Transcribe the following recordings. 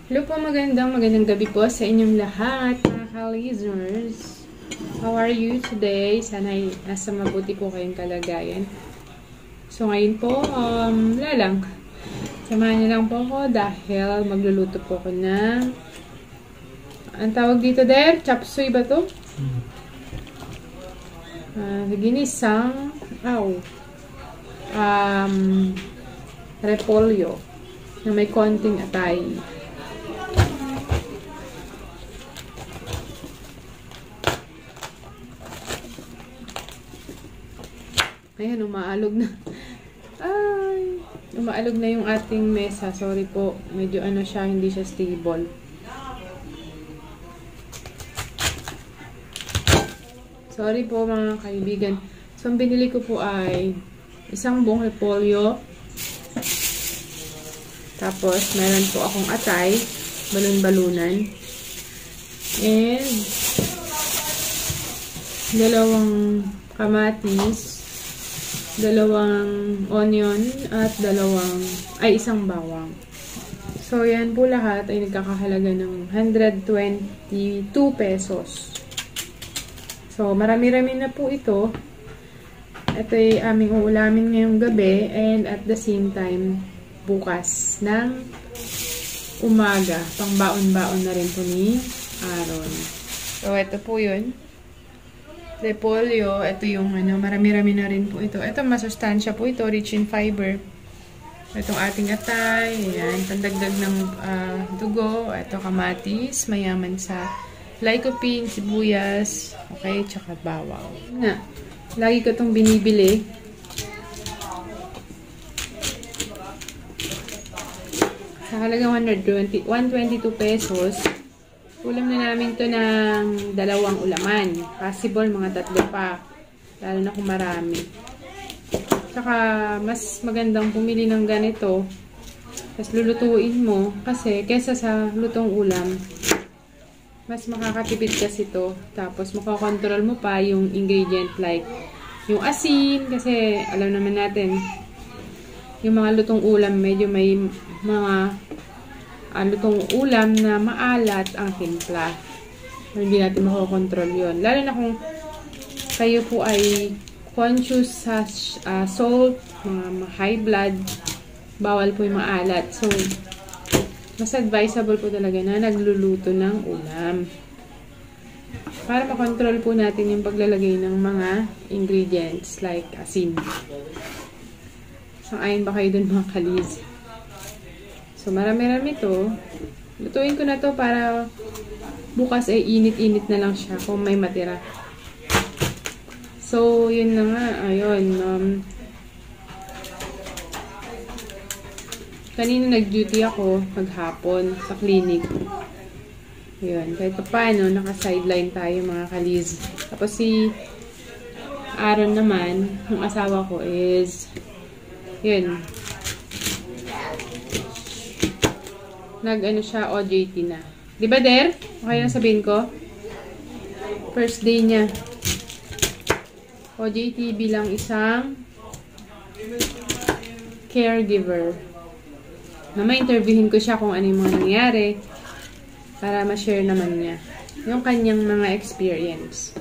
Hello po, magandang gabi po sa inyong lahat, mga ka-listeners. How are you today? Sana ay nasa mabuti po kayong kalagayan. So ngayon po, wala lang. Samahan niyo lang po ako dahil magluluto po ako ng ang tawag dito der? Chop suey ba to? Ginisang repolyo na may konting atay. Ayan, umaalog na. Ay, umaalog na yung ating mesa. Sorry po. Medyo siya, hindi siya stable. Sorry po mga kaibigan. So, ang binili ko po ay isang buong repolyo. Tapos, meron po akong atay. Balon-balunan. And, dalawang kamatis. Dalawang onion at isang bawang. So, yan po lahat ay nagkakahalaga ng 122 pesos. So, marami-rami na po ito. Ito ay aming uulamin ngayong gabi and at the same time, bukas ng umaga. Pang-baon-baon na rin po ni Aaron. So, ito po yun. Repolyo, ito yung marami-rami na rin po ito. Ito, masustansya po ito, rich in fiber. Itong ating atay, ayan, pandagdag ng dugo. Ito, kamatis, mayaman sa lycopene, sibuyas, okay, tsaka bawang. Lagi ko itong binibili. Sa halagang 122 pesos. Ulam na namin to ng 2 ulaman. Possible, mga 3 pa. Lalo na kung marami. Tsaka, mas magandang pumili ng ganito. Tapos lulutuin mo. Kasi, kesa sa lutong ulam, mas makakatipid kasi to. Tapos, makakontrol mo pa yung ingredient like yung asin. Kasi, alam naman natin, yung mga lutong ulam, medyo may mga lutong ulam na maalat ang timpla. Hindi natin makokontrol yun. Lalo na kung kayo po ay conscious sa salt, mga high blood, bawal po yung maalat. So, mas advisable po talaga na nagluluto ng ulam. Para makontrol po natin yung paglalagay ng mga ingredients like asin. Sang-ayon ba kayo dun mga kaliz? So, marami-rami to. Lutuin ko na to para bukas ay init-init na lang siya kung may matira. So, yun na nga. Ayun. Kanina nag-duty ako maghapon sa clinic. Ayun. Kahit paano, naka-sideline tayo mga kaliz. Tapos si Aaron naman, yung asawa ko is yun. Siya, OJT na. Di ba, Der? Okay na sabihin ko? First day niya. OJT bilang isang caregiver. Na ma-interviewin ko siya kung ano yung mga nangyari para ma-share naman niya yung kanyang mga experience.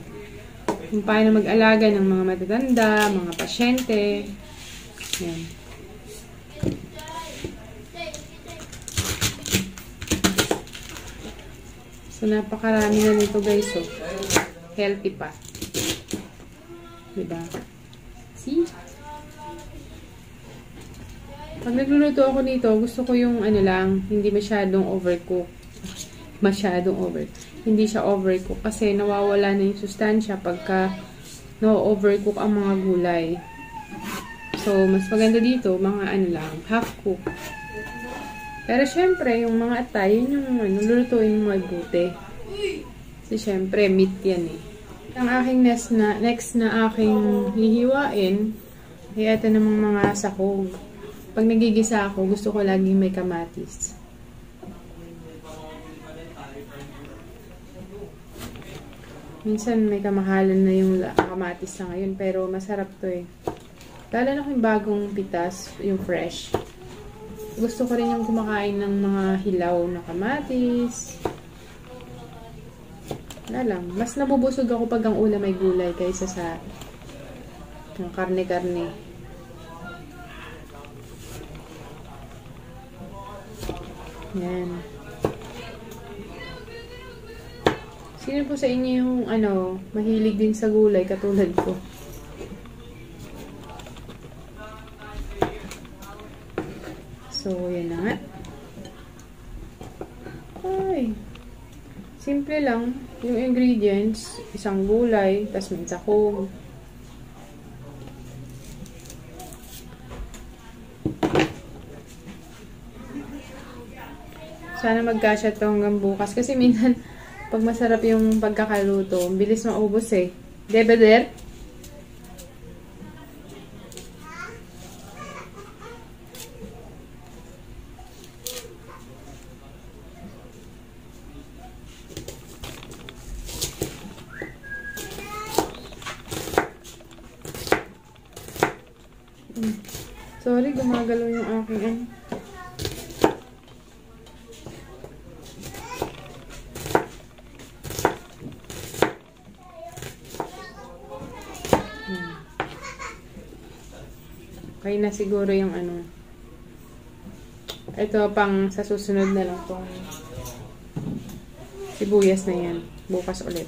Kung paano mag-alaga ng mga matatanda, mga pasyente. Yan. So, napakarami na nito guys. So, healthy pa. Diba? See? Pag nagluluto ako nito, gusto ko yung hindi masyadong overcook. Hindi siya overcook kasi nawawala na yung sustansya pagka no-overcook ang mga gulay. So, mas maganda dito, mga half cook. Pero syempre, yung mga atay, yun yung lulutuin mo mabuti. Kasi syempre, meat yan eh. Ang aking next na aking hihiwain, ay ito namang mga sahog. Pag nagigisa ako, gusto ko laging may kamatis. Minsan may kamahalan na yung kamatis na ngayon, pero masarap to eh. Lalo na kung bagong pitas, yung fresh. gusto ko rin yung kumakain ng mga hilaw na kamatis. Wala lang. Mas nabubusog ako pag ang ulam may gulay kaysa sa yung karne-karne. Yan. Sino po sa inyo yung mahilig din sa gulay katulad ko? So, yan na nga. Ay. Simple lang. Yung ingredients, isang gulay, tas may sahog. Sana magkasya to hanggang bukas. Kasi minsan, pag masarap yung pagkakaluto, bilis maubos eh. Diba, Der? Sorry, gumagalaw yung aking Okay na siguro yung ito pang sa susunod na lang tong sibuyas na yan. Bukas ulit.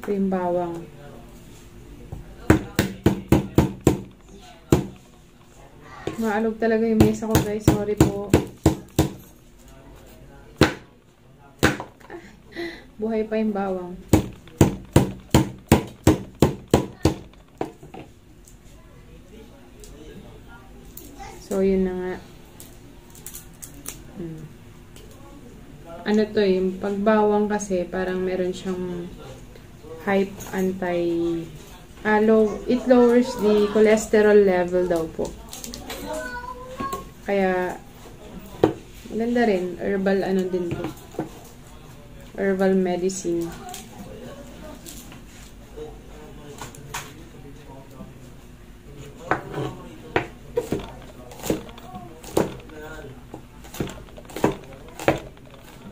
Ito yung bawang. Maalog talaga yung mesa ko, guys. Sorry po. Buhay pa yung bawang. So, yun na nga. Ano to, yung pagbawang kasi, parang meron siyang hype it lowers the cholesterol level daw po. Kaya, maganda rin. Herbal din po. Herbal medicine.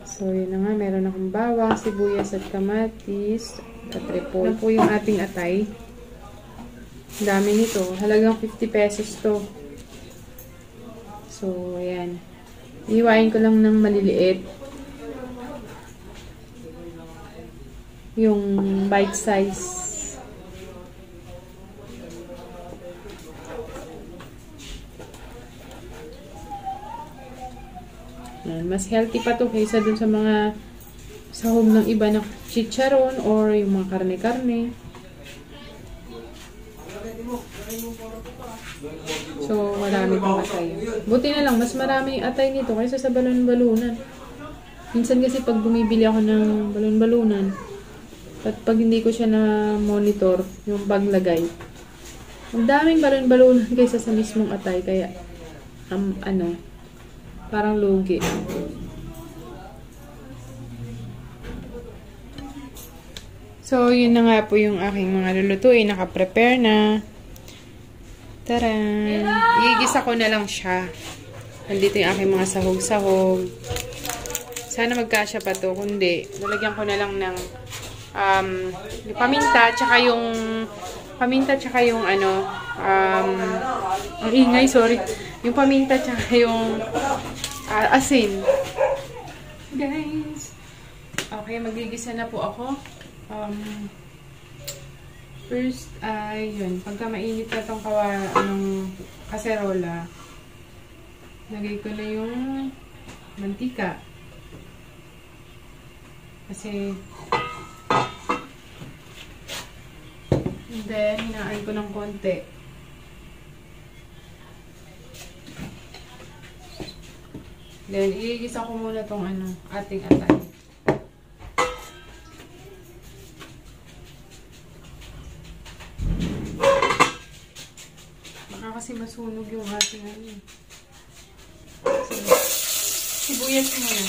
So, yun na nga. Meron akong bawang, sibuyas at kamatis. At repolyo po yung ating atay. Dami nito. Halagang 50 pesos to. So, ayan. Iiwain ko lang ng maliliit. Yung bite size. Ayan. Mas healthy pa to kaysa dun sa mga sahog ng iba na chicharon or yung mga karne-karne. So, marami pang atay. Buti na lang, mas marami atay nito kaysa sa balon-balunan. Minsan kasi pag bumibili ako ng balon-balunan, at pag hindi ko siya na-monitor, yung paglagay, ang daming balon-balunan kaysa sa mismong atay. Kaya, parang lugi. So, yun na nga po yung aking mga lulutuin. Naka-prepare na. Taran! Igigisa ko na lang siya. Nandito yung aking mga sahog-sahog. Sana magkasya pa to. Kundi, lalagyan ko na lang ng yung paminta, tsaka yung ang ingay, sorry. Yung paminta, tsaka yung asin. Guys! Okay, magigisa na po ako. First, yun. Pagka mainit na itong kaserola, lagay ko na yung mantika. Kasi, and then, hinaan ko ng konti. Then, igigisa ko muna itong ating atay. Kasi masunog yung ating sibuyas muna.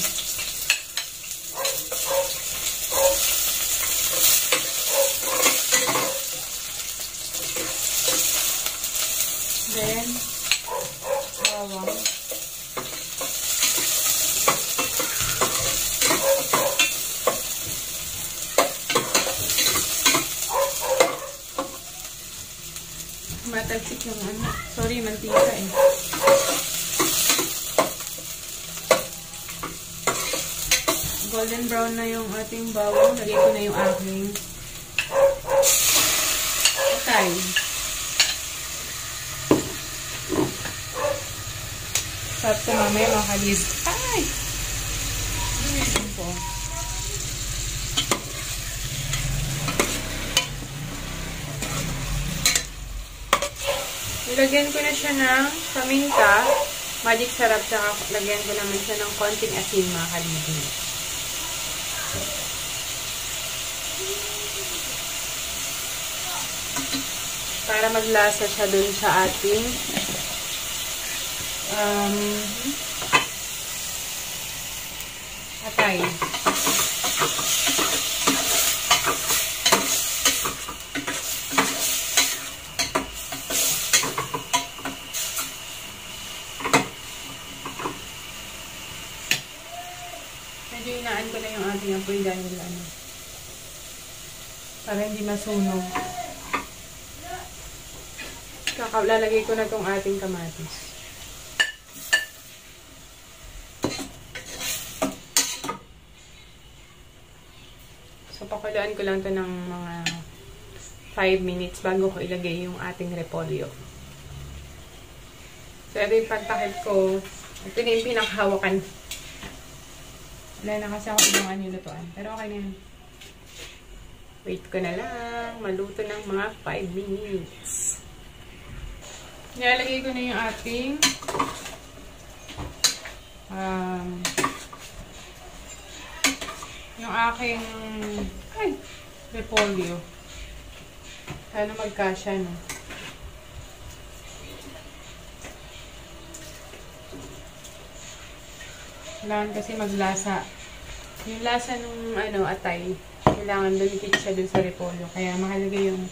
tatalsik yung ano. Sorry, mantika eh. Golden brown na yung ating bawang. Lagay ko na yung aking atay. Sarap ko mamaya mga kalis. Ay! Ano po? Nilagyan ko na siya ng paminta, magic sarap, saka lagyan ko naman siya ng konting asin mga kalibin. Para maglasa siya dun sa ating atay. Medyo inaan ko na yung ating apoy dahil ano, para hindi masunog. Lalagay ko na itong ating kamatis. So, pakuluan ko lang ito ng mga 5 minutes bago ko ilagay yung ating repolyo. So, ito yung pagtakip ko. Ito na yung pinakahawakan. Wala na kasi ako ibangan yung lutuan. Pero okay na yun. Wait ko na lang. Maluto ng mga 5 minutes. Nilalagay ko na yung ating yung aking repolyo. Sana magkasya, no? Kailangan kasi maglasa. Yung lasa nung atay, kailangan lumikit siya dun sa repolyo. Kaya mahalaga yung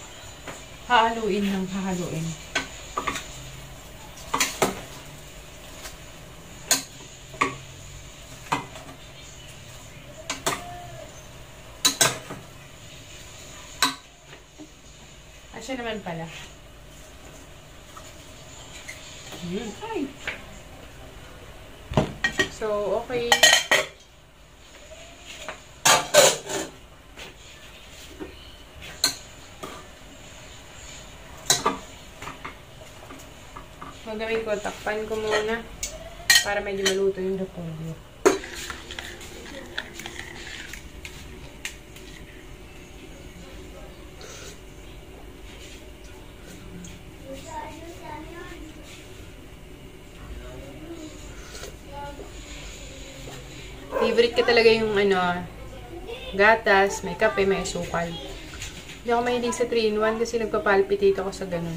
hahaluin ng hahaluin. Asya naman pala. Ay! So, okay. Gagawin ko, takpan ko muna para medyo maluto yung repolyo. Favorite ko talaga yung gatas, may kape, may sukal. Hindi ako mahilig sa 3-in-1 kasi nagpapalpitate ako sa ganun.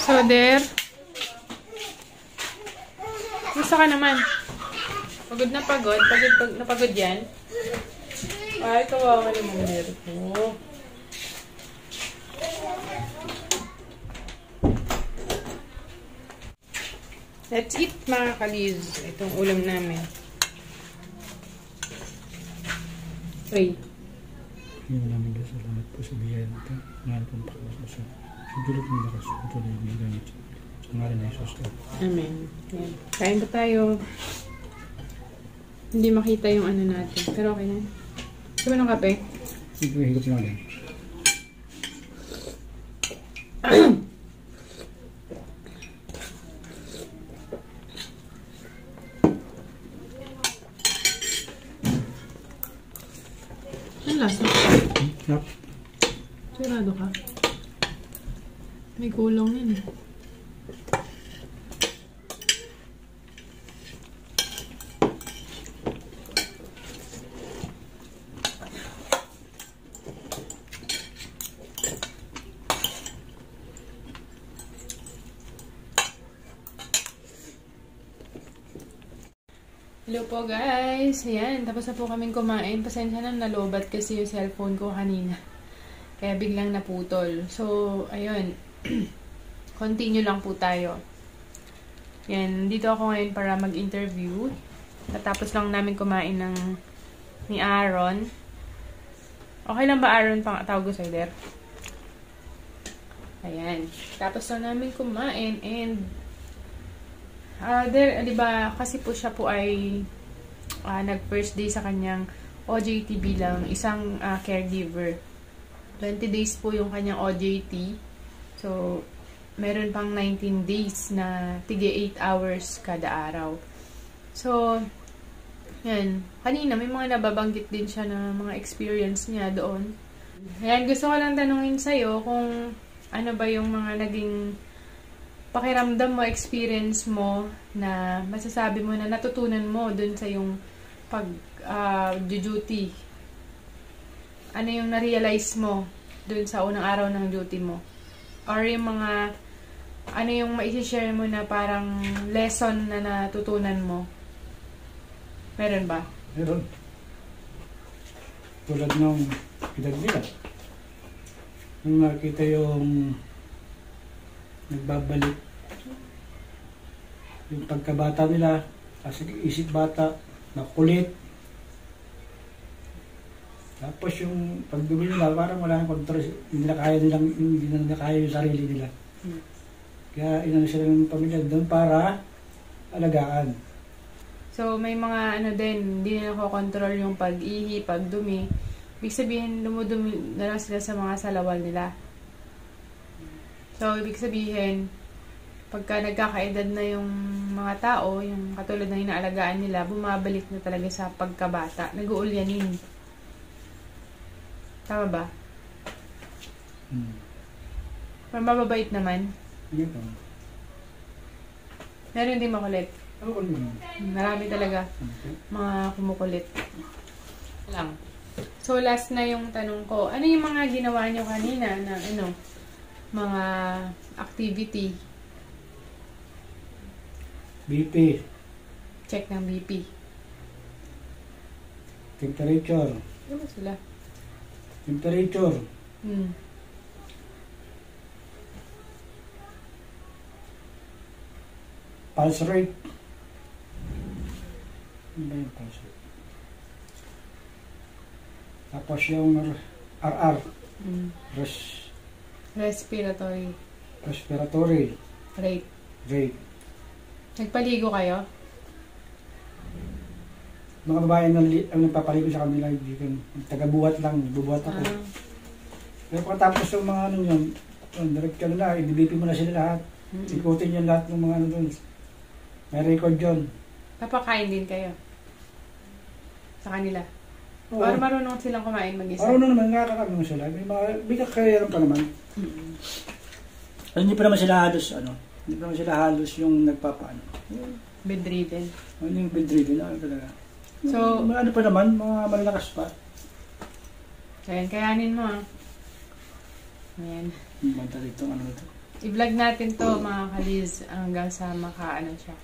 So there. Gusto ka naman. Pagod na pagod. Pagod na pagod yan. Ay, kawawa naman meron ko. Let's eat, mga kaliz. Itong ulam namin. Pray. Yung namin sa lahat po sa biyaya natin. Ngayon pong pakasasa. Sudulot ng lakas. Tuloy ng gamit. Sa ngalan na Jesus. Amen. Yan. Kain pa tayo. Hindi makita yung natin. Pero okay na. Gusto mo ng kape? Sige, higop lang din. Ang lasa. Yep. Sigurado ka? May kulong yun eh. Hello po guys! Ayan, tapos na po kaming kumain. Pasensya na, nalobat kasi yung cellphone ko kanina. Kaya biglang naputol. So, ayun. Continue lang po tayo. Yan, dito ako ngayon para mag-interview. Natapos lang namin kumain ni Aaron. Okay lang ba, Aaron, pang tawag ko sa'yo, Der? Ayan. Tapos lang namin kumain and di ba, kasi po siya po ay nag-first day sa kanyang OJT bilang isang caregiver. 20 days po yung kanyang OJT. So, meron pang 19 days na tige 8 hours kada araw. So, yan. Kanina, may mga nababanggit din siya na mga experience niya doon. Ayan, gusto ko lang tanungin sa'yo kung ano ba yung mga naging pakiramdam mo, experience mo na masasabi mo na natutunan mo doon sa yung pag-duty. Ano yung na-realize mo doon sa unang araw ng duty mo? Or yung mga, ano yung ma-share mo na parang lesson na natutunan mo? Meron ba? Meron. Tulad ng edad nila. Nung nakita yung nagbabalik yung pagkabata nila, kasi isip bata, makulit. Tapos yung pagdumi nila, parang wala nang kontrol, hindi na kaya yung sarili nila. Kaya inano sila ng pamilya doon para alagaan. So, may mga ano din, hindi na nakokontrol yung pag-ihi, pagdumi. Ibig sabihin, lumudumi na lang sila sa mga salawal nila. So, ibig sabihin, pagka nagkakaedad na yung mga tao, yung katulad na inaalagaan nila, bumabalik na talaga sa pagkabata. Nag-uulyanin. Tama ba? Mababait naman. Hindi pa. Meron din makulit. Ako naman. Marami talaga mga kumukulit. Lang. So, last na yung tanong ko. Ano yung mga ginawa nyo kanina na mga activity? BP. Check ng BP. Temperature. Ano ba sila? Temperature. Pulse rate. Ano ba yung pulse rate? Tapos yung RR. Respiratory rate. Nagpaligo kayo? Mga babae ang nagpapaligo sa kanila, taga-buhat lang, bubuhat ako. Pero pagkatapos yung mga ano yun, direct ka na, i-BP mo na sila lahat. Ikutin yung lahat ng mga ano dun. May record yun. Napakain din kayo? Sa kanila? Oo. Or marunong silang kumain mag-isa? Marunong naman, nakakakami sila. May kakairan pa naman. Hindi pa naman sila halos, hindi pa naman sila halos yung nagpapaano. Bedridden. Ano yung bedridden, talaga. So, ano pa naman, mga malalakas pa. Ayan, kayanin mo Ayan. Banta dito, ito. I-vlog natin to mga kaliz hanggang sa siya.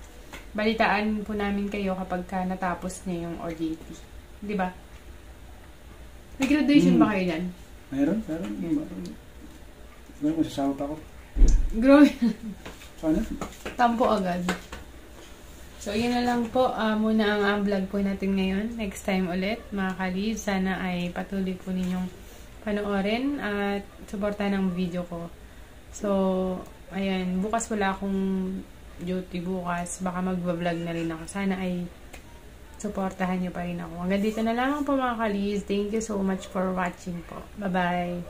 Balitaan po namin kayo kapag natapos niya yung OJT. Di ba? May graduation ba kayo dyan? Meron. Meron, masasama pa ako. Grabe. Sana? Tampo agad. So, yun na lang po muna ang vlog po natin ngayon. Next time ulit, mga kaliz. Sana ay patuloy po ninyong panoorin at suportahan ang video ko. So, ayan. Bukas wala akong duty bukas. Baka mag-vlog na rin ako. Sana ay suportahan nyo pa rin ako. Hanggang dito na lang po mga kaliz. Thank you so much for watching po. Bye-bye!